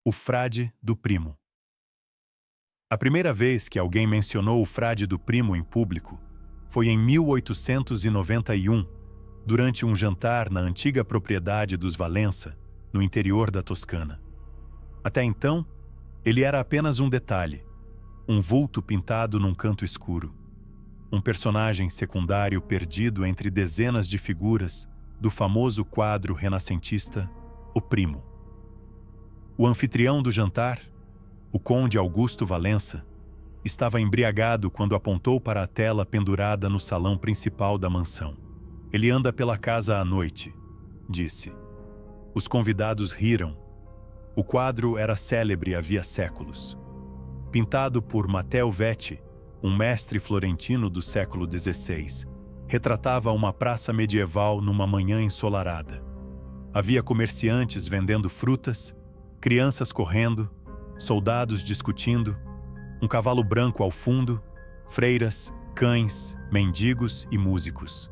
O frade do primo. A primeira vez que alguém mencionou o frade do primo em público foi em 1891, durante um jantar na antiga propriedade dos Valença, no interior da Toscana. Até então, ele era apenas um detalhe, um vulto pintado num canto escuro, um personagem secundário perdido entre dezenas de figuras do famoso quadro renascentista O Primo. O anfitrião do jantar, o conde Augusto Valença, estava embriagado quando apontou para a tela pendurada no salão principal da mansão. Ele anda pela casa à noite, disse. Os convidados riram. O quadro era célebre havia séculos. Pintado por Matteo Vetti, um mestre florentino do século XVI, retratava uma praça medieval numa manhã ensolarada. Havia comerciantes vendendo frutas, crianças correndo, soldados discutindo, um cavalo branco ao fundo, freiras, cães, mendigos e músicos.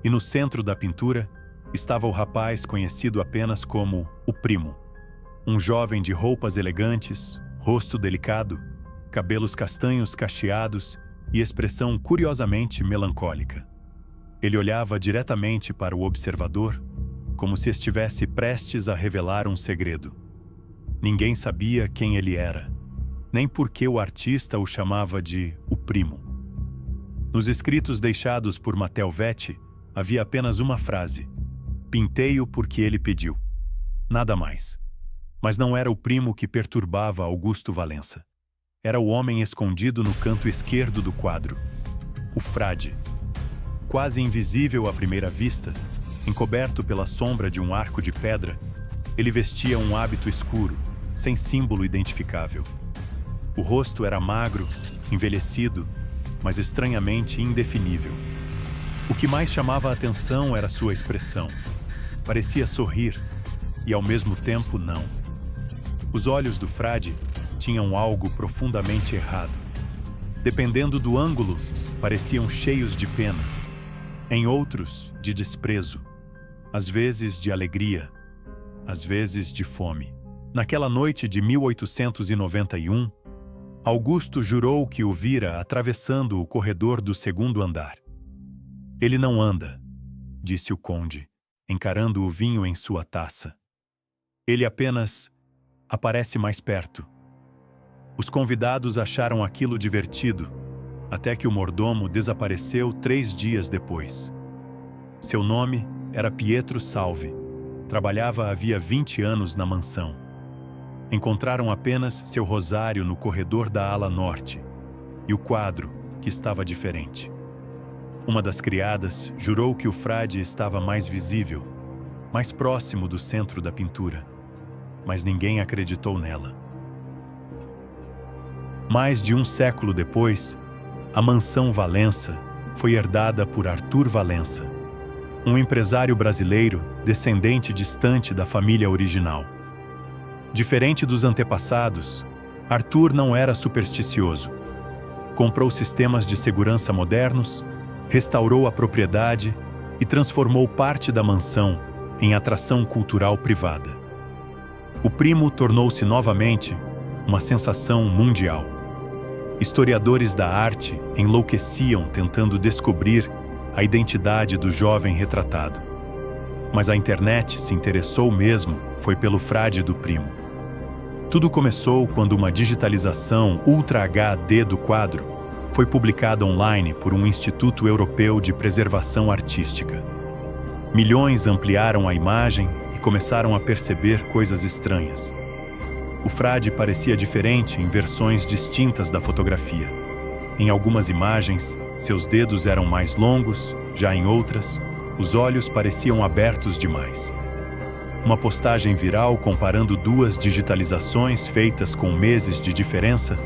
E no centro da pintura estava o rapaz conhecido apenas como o Primo. Um jovem de roupas elegantes, rosto delicado, cabelos castanhos cacheados e expressão curiosamente melancólica. Ele olhava diretamente para o observador, como se estivesse prestes a revelar um segredo. Ninguém sabia quem ele era, nem por que o artista o chamava de o Primo. Nos escritos deixados por Matteo Vetti, havia apenas uma frase: "Pintei-o porque ele pediu". Nada mais. Mas não era o primo que perturbava Augusto Valença. Era o homem escondido no canto esquerdo do quadro, o frade. Quase invisível à primeira vista, encoberto pela sombra de um arco de pedra, ele vestia um hábito escuro, sem símbolo identificável. O rosto era magro, envelhecido, mas estranhamente indefinível. O que mais chamava a atenção era sua expressão. Parecia sorrir, e ao mesmo tempo não. Os olhos do frade tinham algo profundamente errado. Dependendo do ângulo, pareciam cheios de pena. Em outros, de desprezo. Às vezes de alegria, às vezes de fome. Naquela noite de 1891, Augusto jurou que o vira atravessando o corredor do segundo andar. Ele não anda, disse o conde, encarando o vinho em sua taça. Ele apenas aparece mais perto. Os convidados acharam aquilo divertido, até que o mordomo desapareceu 3 dias depois. Seu nome era Pietro Salvi. Trabalhava havia 20 anos na mansão. Encontraram apenas seu rosário no corredor da ala norte e o quadro, que estava diferente. Uma das criadas jurou que o frade estava mais visível, mais próximo do centro da pintura, mas ninguém acreditou nela. Mais de um século depois, a mansão Valença foi herdada por Arthur Valença, um empresário brasileiro descendente distante da família original. Diferente dos antepassados, Arthur não era supersticioso. Comprou sistemas de segurança modernos, restaurou a propriedade e transformou parte da mansão em atração cultural privada. O primo tornou-se novamente uma sensação mundial. Historiadores da arte enlouqueciam tentando descobrir a identidade do jovem retratado. Mas a internet se interessou mesmo foi pelo frade do primo. Tudo começou quando uma digitalização Ultra HD do quadro foi publicada online por um Instituto Europeu de Preservação Artística. Milhões ampliaram a imagem e começaram a perceber coisas estranhas. O frade parecia diferente em versões distintas da fotografia. Em algumas imagens, seus dedos eram mais longos, já em outras, os olhos pareciam abertos demais. Uma postagem viral comparando 2 digitalizações feitas com meses de diferença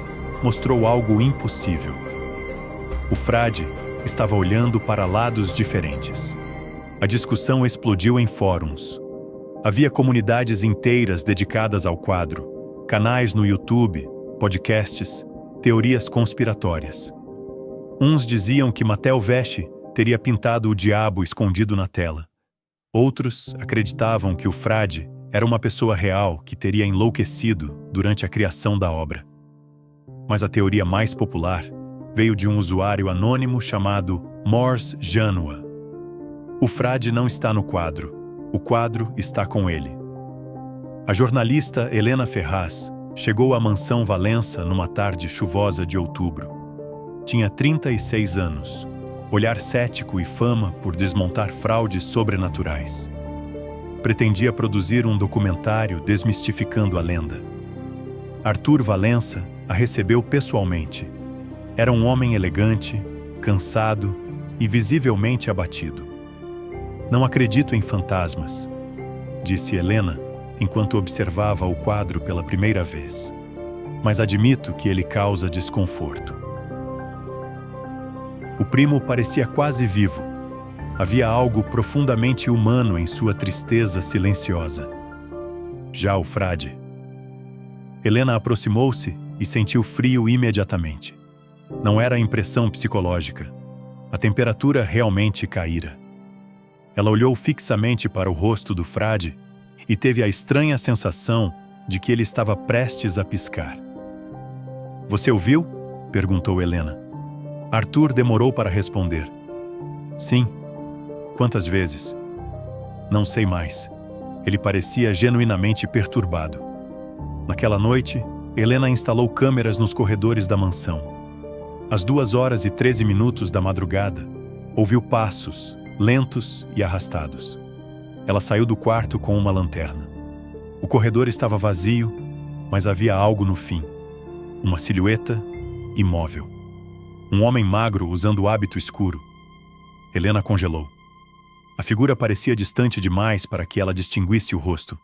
mostrou algo impossível. O frade estava olhando para lados diferentes. A discussão explodiu em fóruns. Havia comunidades inteiras dedicadas ao quadro, canais no YouTube, podcasts, teorias conspiratórias. Uns diziam que Matteo Vetti teria pintado o diabo escondido na tela. Outros acreditavam que o frade Era uma pessoa real que teria enlouquecido durante a criação da obra. Mas a teoria mais popular veio de um usuário anônimo chamado Mors Janua. O frade não está no quadro, o quadro está com ele. A jornalista Helena Ferraz chegou à mansão Valença numa tarde chuvosa de outubro. Tinha 36 anos, olhar cético e fama por desmontar fraudes sobrenaturais. Pretendia produzir um documentário desmistificando a lenda. Arthur Valença a recebeu pessoalmente. Era um homem elegante, cansado e visivelmente abatido. "Não acredito em fantasmas", disse Helena enquanto observava o quadro pela primeira vez. "Mas admito que ele causa desconforto." O primo parecia quase vivo. Havia algo profundamente humano em sua tristeza silenciosa. Já o frade. Helena aproximou-se e sentiu frio imediatamente. Não era impressão psicológica. A temperatura realmente caíra. Ela olhou fixamente para o rosto do frade e teve a estranha sensação de que ele estava prestes a piscar. "Você o viu?" perguntou Helena. Arthur demorou para responder. "Sim." "Quantas vezes?" "Não sei mais." Ele parecia genuinamente perturbado. Naquela noite, Helena instalou câmeras nos corredores da mansão. Às 2h13 da madrugada, ouviu passos, lentos e arrastados. Ela saiu do quarto com uma lanterna. O corredor estava vazio, mas havia algo no fim. Uma silhueta imóvel. Um homem magro usando hábito escuro. Helena congelou. A figura parecia distante demais para que ela distinguisse o rosto.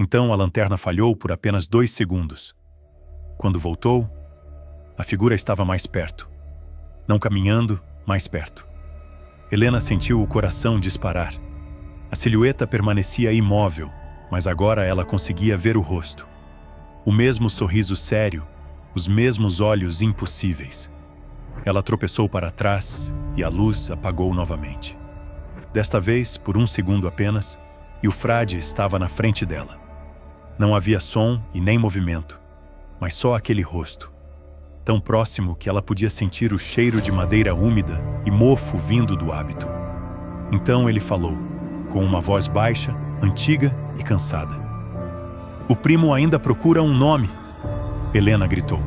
Então a lanterna falhou por apenas 2 segundos. Quando voltou, a figura estava mais perto. Não caminhando, mais perto. Helena sentiu o coração disparar. A silhueta permanecia imóvel, mas agora ela conseguia ver o rosto. O mesmo sorriso sério, os mesmos olhos impossíveis. Ela tropeçou para trás e a luz apagou novamente. Desta vez, por 1 segundo apenas, e o frade estava na frente dela. Não havia som e nem movimento, mas só aquele rosto. Tão próximo que ela podia sentir o cheiro de madeira úmida e mofo vindo do hábito. Então ele falou, com uma voz baixa, antiga e cansada. "O primo ainda procura um nome!" Helena gritou.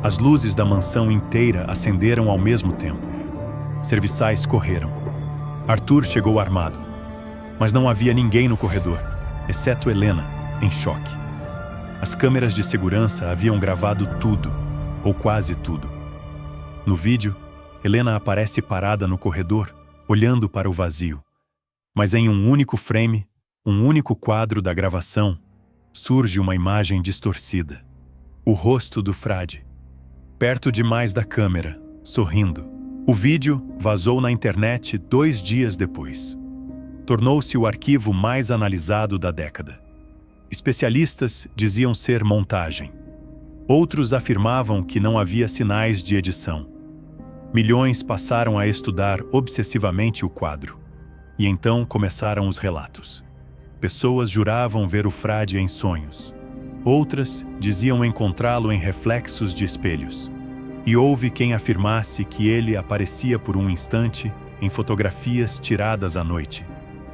As luzes da mansão inteira acenderam ao mesmo tempo. Serviçais correram. Arthur chegou armado. Mas não havia ninguém no corredor, exceto Helena, em choque. As câmeras de segurança haviam gravado tudo, ou quase tudo. No vídeo, Helena aparece parada no corredor, olhando para o vazio. Mas em um único frame, um único quadro da gravação, surge uma imagem distorcida. O rosto do frade. Perto demais da câmera, sorrindo. O vídeo vazou na internet 2 dias depois. Tornou-se o arquivo mais analisado da década. Especialistas diziam ser montagem. Outros afirmavam que não havia sinais de edição. Milhões passaram a estudar obsessivamente o quadro. E então começaram os relatos. Pessoas juravam ver o frade em sonhos. Outras diziam encontrá-lo em reflexos de espelhos. E houve quem afirmasse que ele aparecia por um instante em fotografias tiradas à noite,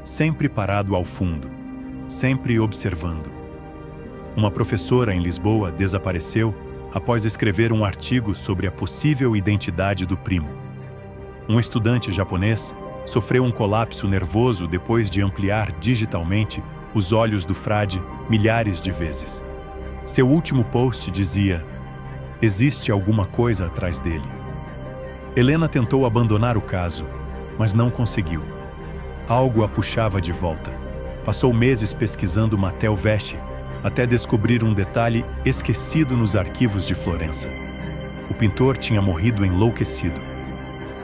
sempre parado ao fundo, sempre observando. Uma professora em Lisboa desapareceu após escrever um artigo sobre a possível identidade do primo. Um estudante japonês sofreu um colapso nervoso depois de ampliar digitalmente os olhos do frade milhares de vezes. Seu último post dizia: "Existe alguma coisa atrás dele." Helena tentou abandonar o caso, mas não conseguiu. Algo a puxava de volta. Passou meses pesquisando Matteo Vesci, até descobrir um detalhe esquecido nos arquivos de Florença. O pintor tinha morrido enlouquecido.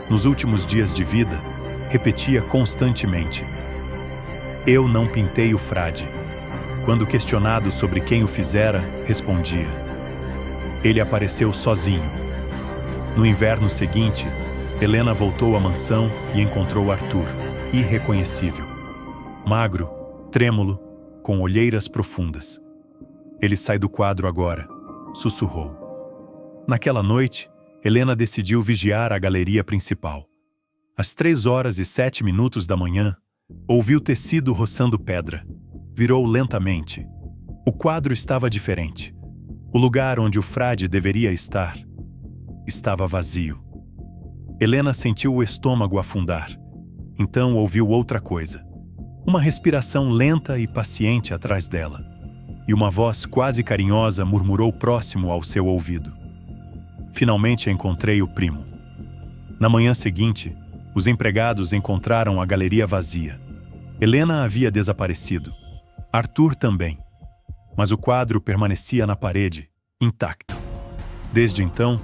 Nos últimos dias de vida, repetia constantemente: "Eu não pintei o frade." Quando questionado sobre quem o fizera, respondia: "Ele apareceu sozinho." No inverno seguinte, Helena voltou à mansão e encontrou Arthur, irreconhecível. Magro, trêmulo, com olheiras profundas. Ele sai do quadro agora, sussurrou. Naquela noite, Helena decidiu vigiar a galeria principal. Às 3h07 da manhã, ouviu tecido roçando pedra. Virou lentamente. O quadro estava diferente. O lugar onde o frade deveria estar estava vazio. Helena sentiu o estômago afundar. Então ouviu outra coisa. Uma respiração lenta e paciente atrás dela. E uma voz quase carinhosa murmurou próximo ao seu ouvido. Finalmente encontrei o primo. Na manhã seguinte, os empregados encontraram a galeria vazia. Helena havia desaparecido. Arthur também. Mas o quadro permanecia na parede, intacto. Desde então,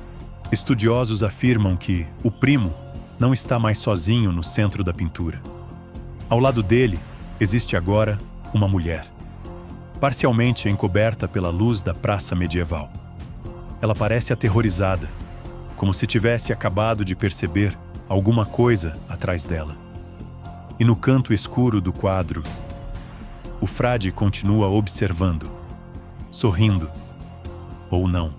estudiosos afirmam que o primo não está mais sozinho no centro da pintura. Ao lado dele, existe agora uma mulher, parcialmente encoberta pela luz da praça medieval. Ela parece aterrorizada, como se tivesse acabado de perceber alguma coisa atrás dela. E no canto escuro do quadro, o frade continua observando, sorrindo ou não.